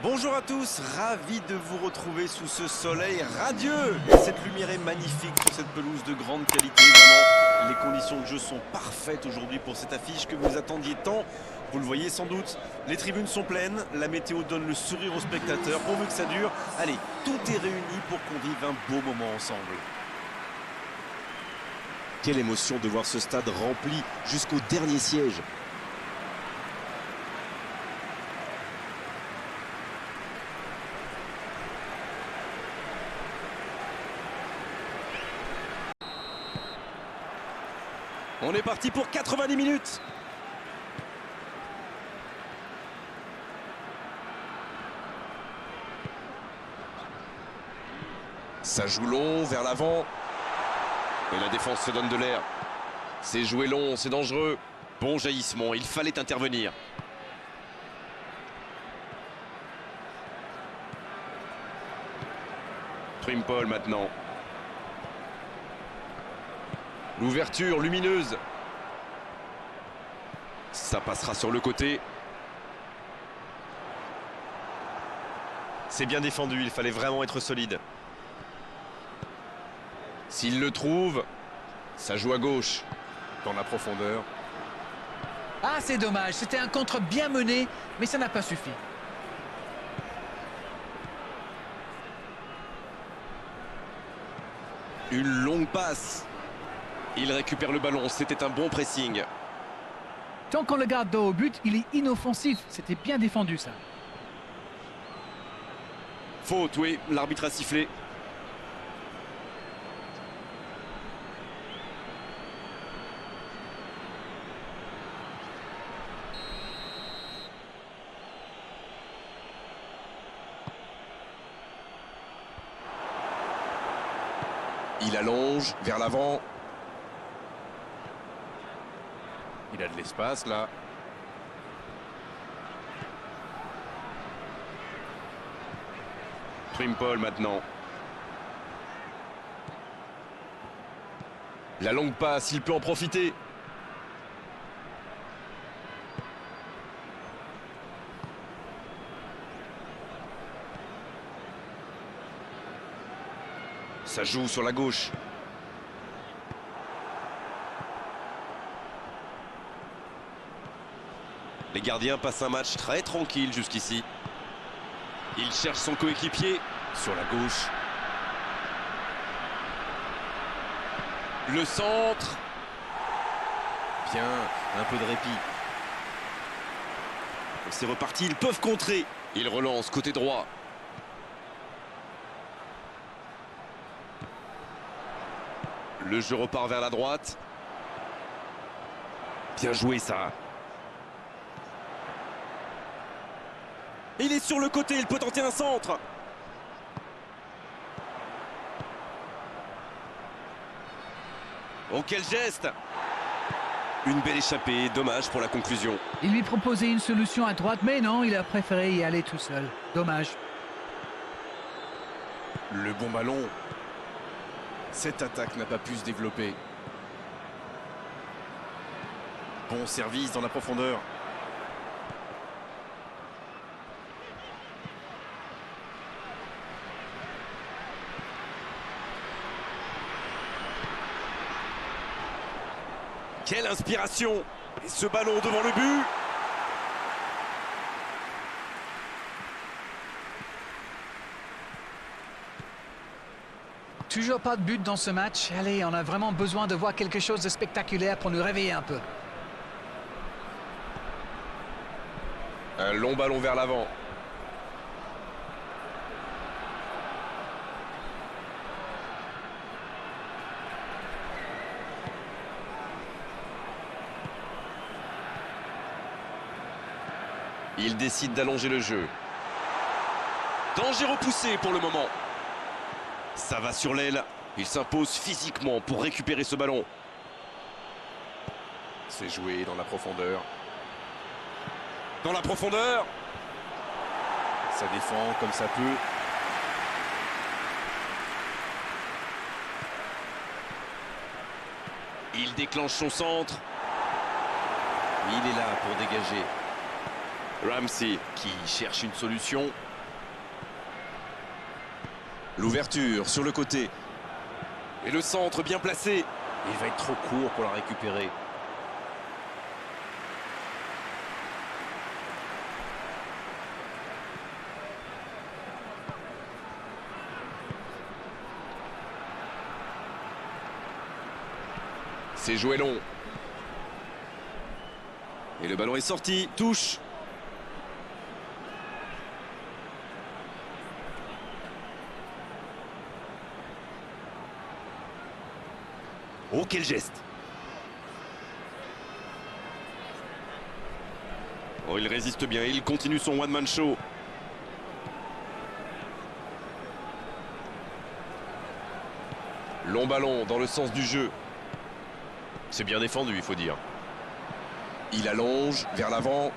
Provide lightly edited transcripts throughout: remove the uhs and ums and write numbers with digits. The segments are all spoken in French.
Bonjour à tous, ravi de vous retrouver sous ce soleil radieux. Et cette lumière est magnifique sur cette pelouse de grande qualité. Vraiment, les conditions de jeu sont parfaites aujourd'hui pour cette affiche que vous attendiez tant. Vous le voyez sans doute, les tribunes sont pleines, la météo donne le sourire aux spectateurs. Pourvu que ça dure, allez, tout est réuni pour qu'on vive un beau moment ensemble. Quelle émotion de voir ce stade rempli jusqu'au dernier siège. On est parti pour 90 minutes. Ça joue long, vers l'avant. Et la défense se donne de l'air. C'est joué long, c'est dangereux. Bon jaillissement, il fallait intervenir. Frimpong maintenant. L'ouverture lumineuse. Ça passera sur le côté. C'est bien défendu, il fallait vraiment être solide. S'il le trouve, ça joue à gauche, dans la profondeur. Ah, c'est dommage, c'était un contre bien mené, mais ça n'a pas suffi. Une longue passe. Il récupère le ballon, c'était un bon pressing. Tant qu'on le garde dos au but, il est inoffensif. C'était bien défendu, ça. Faute, oui, l'arbitre a sifflé. Il allonge vers l'avant. Il a de l'espace là. Frimpong maintenant. La longue passe, il peut en profiter. Ça joue sur la gauche. Les gardiens passent un match très tranquille jusqu'ici. Il cherche son coéquipier sur la gauche. Le centre. Bien, un peu de répit. C'est reparti, ils peuvent contrer. Il relance côté droit. Le jeu repart vers la droite. Bien joué ça. Il est sur le côté, il peut tenter un centre. Oh, quel geste! Une belle échappée, dommage pour la conclusion. Il lui proposait une solution à droite, mais non, il a préféré y aller tout seul. Dommage. Le bon ballon. Cette attaque n'a pas pu se développer. Bon service dans la profondeur. Quelle inspiration! Et ce ballon devant le but! Toujours pas de but dans ce match. Allez, on a vraiment besoin de voir quelque chose de spectaculaire pour nous réveiller un peu. Un long ballon vers l'avant. Il décide d'allonger le jeu. Danger repoussé pour le moment. Ça va sur l'aile. Il s'impose physiquement pour récupérer ce ballon. C'est joué dans la profondeur. Dans la profondeur. Ça défend comme ça peut. Il déclenche son centre. Il est là pour dégager. Ramsey qui cherche une solution. L'ouverture sur le côté. Et le centre bien placé. Il va être trop court pour la récupérer. C'est joué long. Et le ballon est sorti. Touche. Oh, quel geste! Oh, il résiste bien, il continue son one-man show. Long ballon dans le sens du jeu. C'est bien défendu, il faut dire. Il allonge vers l'avant.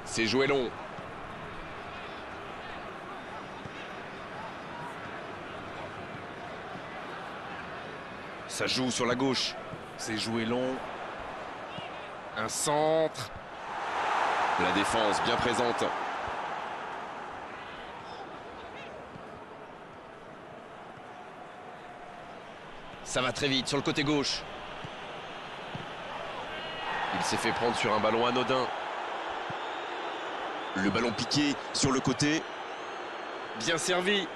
C'est joué long. Ça joue sur la gauche. C'est joué long. Un centre. La défense bien présente. Ça va très vite sur le côté gauche. Il s'est fait prendre sur un ballon anodin. Le ballon piqué sur le côté. Bien servi.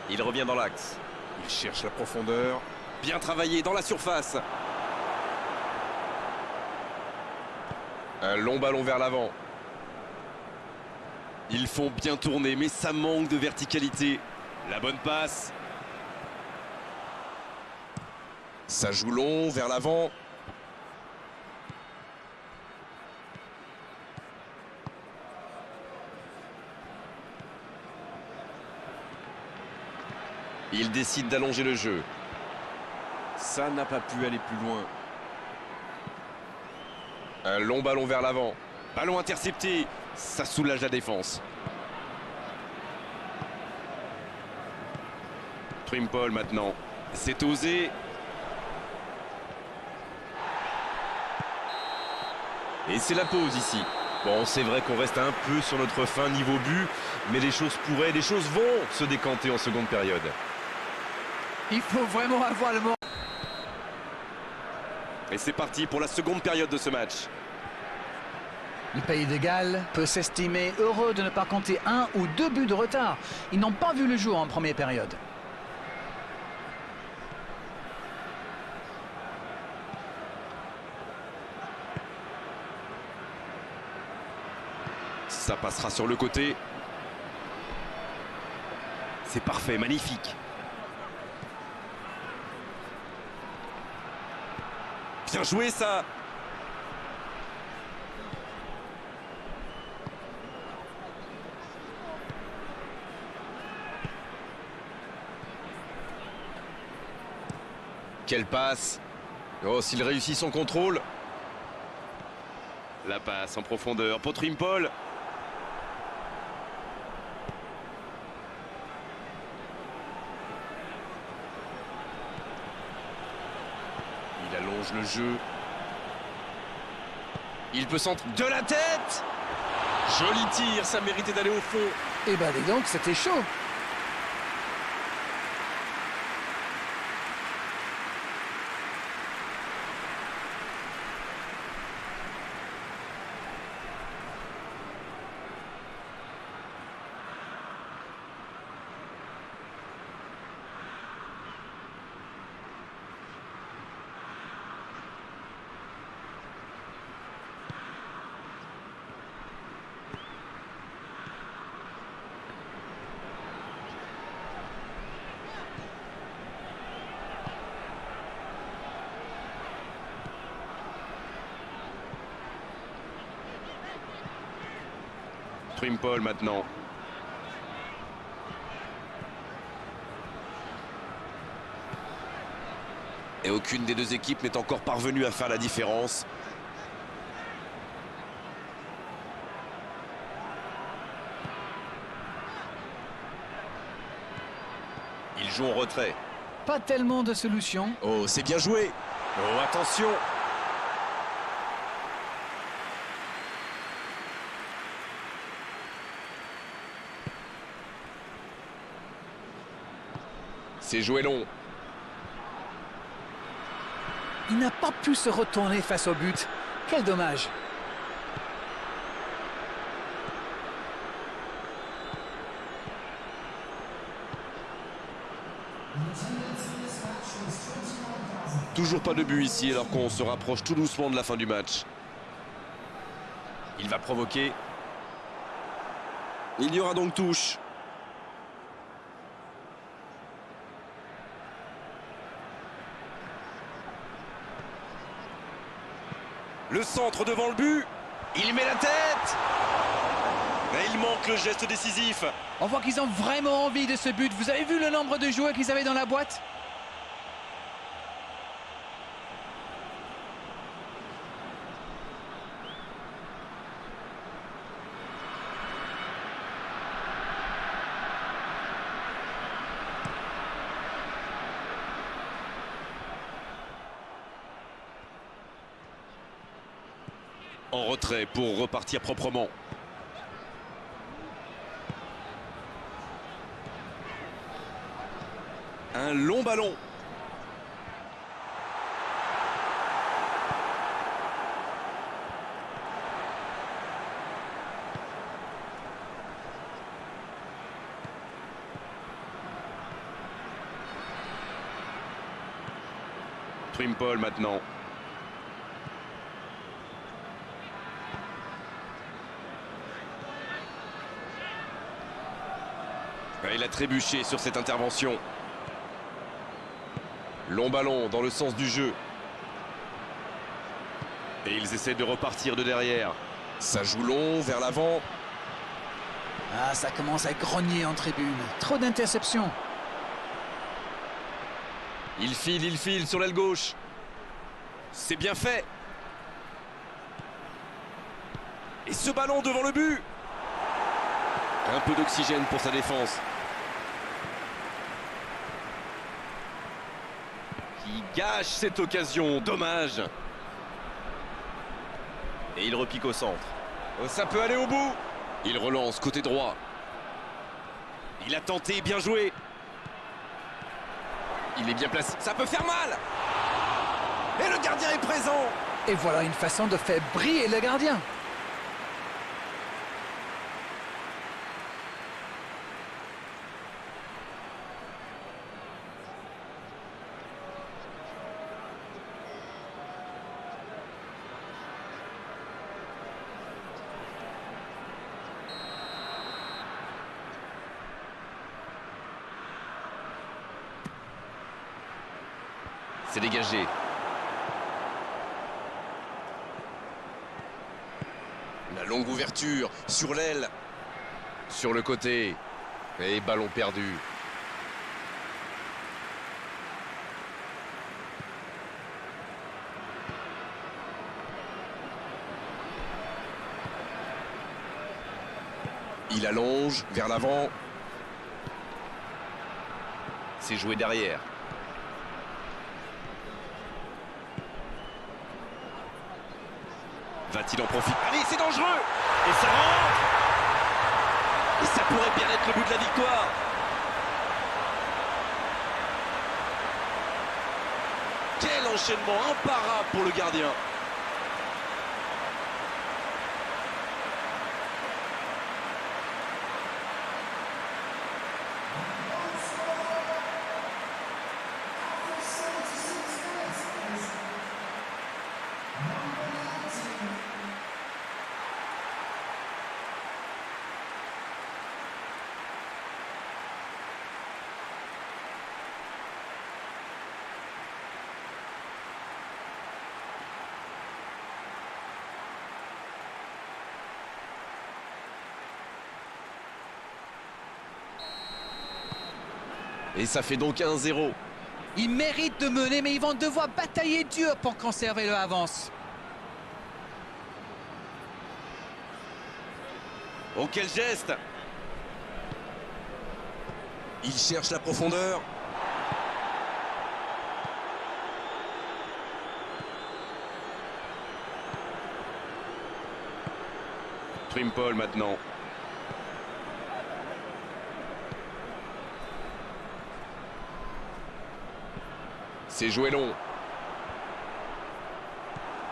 Il revient dans l'axe. Il cherche la profondeur. Bien travaillé dans la surface. Un long ballon vers l'avant. Ils font bien tourner, mais ça manque de verticalité. La bonne passe. Ça joue long vers l'avant. Il décide d'allonger le jeu. Ça n'a pas pu aller plus loin. Un long ballon vers l'avant. Ballon intercepté. Ça soulage la défense. Trimpol maintenant. C'est osé. Et c'est la pause ici. Bon, c'est vrai qu'on reste un peu sur notre fin niveau but, mais les choses vont se décanter en seconde période. Il faut vraiment avoir le moral. Et c'est parti pour la seconde période de ce match. Le Pays de Galles peut s'estimer heureux de ne pas compter 1 ou 2 buts de retard. Ils n'ont pas vu le jour en première période. Ça passera sur le côté. C'est parfait, magnifique. Bien joué ça. Quelle passe. Oh, s'il réussit son contrôle. La passe en profondeur pour Trimpol. Il allonge le jeu. Il peut centrer de la tête. Joli tir, ça méritait d'aller au fond. Eh ben dis donc, c'était chaud. Trimpol maintenant. Et aucune des deux équipes n'est encore parvenue à faire la différence. Ils jouent en retrait. Pas tellement de solutions. Oh, c'est bien joué. Oh, attention. C'est joué long. Il n'a pas pu se retourner face au but. Quel dommage. Toujours pas de but ici alors qu'on se rapproche tout doucement de la fin du match. Il va provoquer. Il y aura donc touche. Le centre devant le but. Il met la tête. Mais il manque le geste décisif. On voit qu'ils ont vraiment envie de ce but. Vous avez vu le nombre de joueurs qu'ils avaient dans la boîte? En retrait pour repartir proprement. Un long ballon. Trimpol maintenant. Il a trébuché sur cette intervention. Long ballon dans le sens du jeu. Et ils essaient de repartir de derrière. Ça joue long vers l'avant. Ah, ça commence à grogner en tribune. Trop d'interceptions. Il file sur l'aile gauche. C'est bien fait. Et ce ballon devant le but. Un peu d'oxygène pour sa défense. Qui gâche cette occasion, dommage. Et il repique au centre. Oh, ça peut aller au bout. Il relance côté droit. Il a tenté, bien joué. Il est bien placé, ça peut faire mal. Et le gardien est présent. Et voilà une façon de faire briller le gardien. C'est dégagé. La longue ouverture sur l'aile. Sur le côté. Et ballon perdu. Il allonge vers l'avant. C'est joué derrière. Va-t-il en profiter? Allez, c'est dangereux. Et ça rentre. Et ça pourrait bien être le but de la victoire. Quel enchaînement imparable pour le gardien. Et ça fait donc 1-0. Ils méritent de mener, mais ils vont devoir batailler dur pour conserver leur avance. Oh, quel geste! Il cherche la profondeur. Trimpol maintenant. C'est joué long.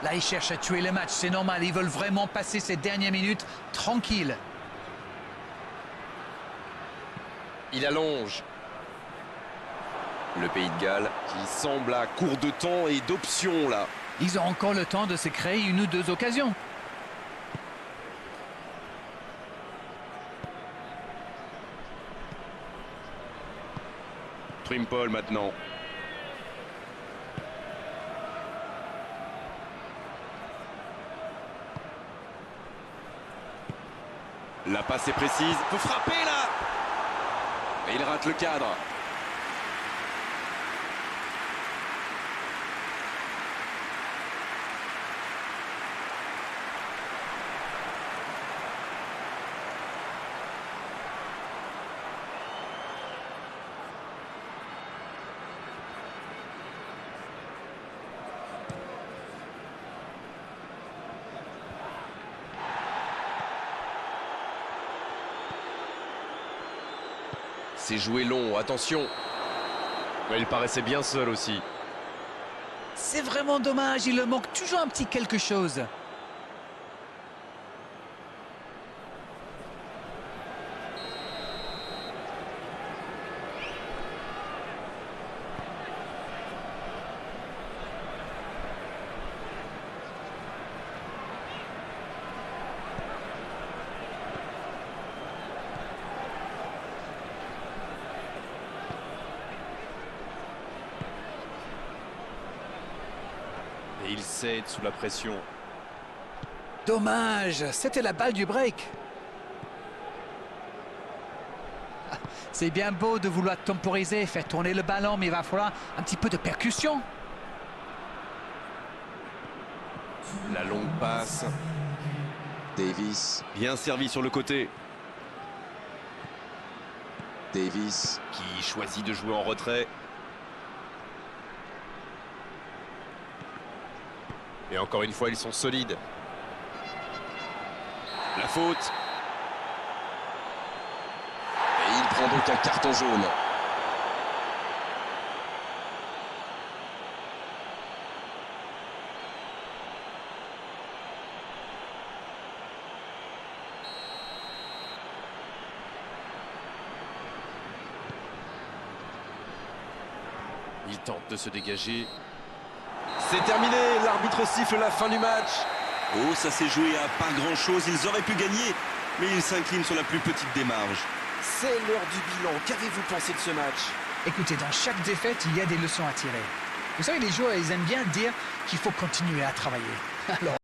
Là, ils cherchent à tuer le match, c'est normal. Ils veulent vraiment passer ces dernières minutes tranquilles. Il allonge. Le Pays de Galles qui semble à court de temps et d'options là. Ils ont encore le temps de se créer une ou deux occasions. Trimpol maintenant. La passe est précise. Peut frapper là. Et il rate le cadre. C'est joué long, attention. Il paraissait bien seul aussi. C'est vraiment dommage, il leur manque toujours un petit quelque chose. Et il cède sous la pression. Dommage, c'était la balle du break. C'est bien beau de vouloir temporiser, faire tourner le ballon, mais il va falloir un petit peu de percussion. La longue passe. Davis. Bien servi sur le côté. Davis. Qui choisit de jouer en retrait. Et encore une fois, ils sont solides. La faute. Et il prend donc un carton jaune. Il tente de se dégager. C'est terminé, l'arbitre siffle la fin du match. Oh, ça s'est joué à pas grand-chose, ils auraient pu gagner, mais ils s'inclinent sur la plus petite des marges. C'est l'heure du bilan, qu'avez-vous pensé de ce match? Écoutez, dans chaque défaite, il y a des leçons à tirer. Vous savez, les joueurs, ils aiment bien dire qu'il faut continuer à travailler. Alors